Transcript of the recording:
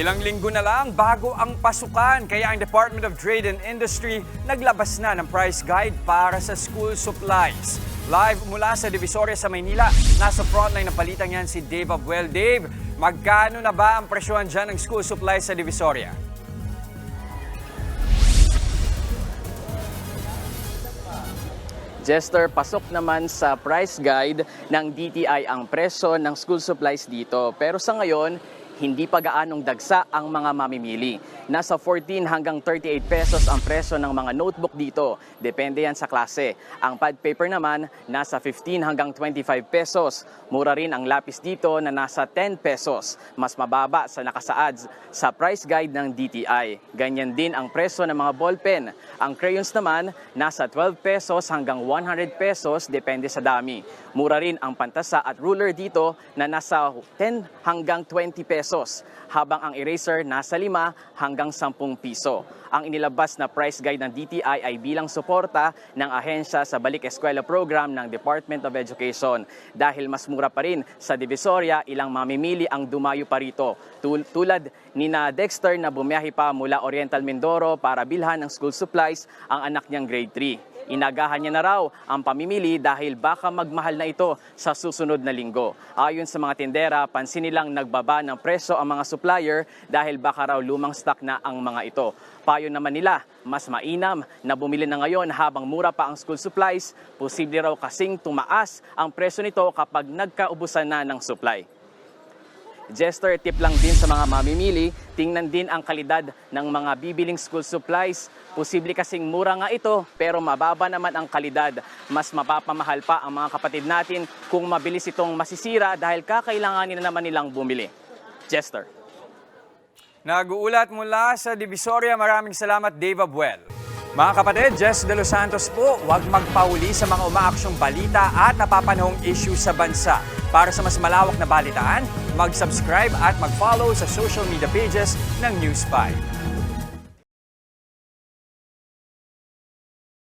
Ilang linggo na lang bago ang pasukan, kaya ang Department of Trade and Industry naglabas na ng price guide para sa school supplies. Live mula sa Divisoria sa Maynila, nasa frontline ng palitan yan si Dave Abuel. Dave, magkano na ba ang presyohan dyan ng school supplies sa Divisoria? Jester, pasok naman sa price guide ng DTI ang presyo ng school supplies dito. Pero sa ngayon, hindi pa gaanong dagsa ang mga mamimili. Nasa 14 hanggang 38 pesos ang presyo ng mga notebook dito. Depende yan sa klase. Ang pad paper naman, nasa 15 hanggang 25 pesos. Mura rin ang lapis dito na nasa 10 pesos. Mas mababa sa nakasaad sa price guide ng DTI. Ganyan din ang presyo ng mga ballpen. Ang crayons naman, nasa 12 pesos hanggang 100 pesos, depende sa dami. Mura rin ang pantasa at ruler dito na nasa 10 hanggang 20 pesos, habang ang eraser nasa 5 hanggang 10 piso. Ang inilabas na price guide ng DTI ay bilang suporta ng ahensya sa Balik Eskwela program ng Department of Education. Dahil mas mura pa rin sa Divisoria, ilang mamimili ang dumayo pa rito. Tulad ni Dexter na bumiyahe pa mula Oriental Mindoro para bilhan ng school supplies ang anak niyang grade 3. Inagahan niya na raw ang pamimili dahil baka magmahal na ito sa susunod na linggo. Ayon sa mga tindera, pansin nilang nagbaba ng presyo ang mga supplier dahil baka raw lumang stock na ang mga ito. Payo naman nila, mas mainam na bumili na ngayon habang mura pa ang school supplies. Posible raw kasing tumaas ang presyo nito kapag nagkaubusan na ng supply. Jester, tip lang din sa mga mamimili, tingnan din ang kalidad ng mga bibiling school supplies. Posible kasing mura nga ito, pero mababa naman ang kalidad. Mas mapapamahal pa ang mga kapatid natin kung mabilis itong masisira dahil kakailanganin na naman nilang bumili. Jester. Nag-uulat mula sa Divisoria, maraming salamat Dave Abuel. Mga kapatid, Jess De Los Santos po, huwag magpahuli sa mga umaaksyong balita at napapanahong issue sa bansa. Para sa mas malawak na balitaan, mag-subscribe at mag-follow sa social media pages ng News 5.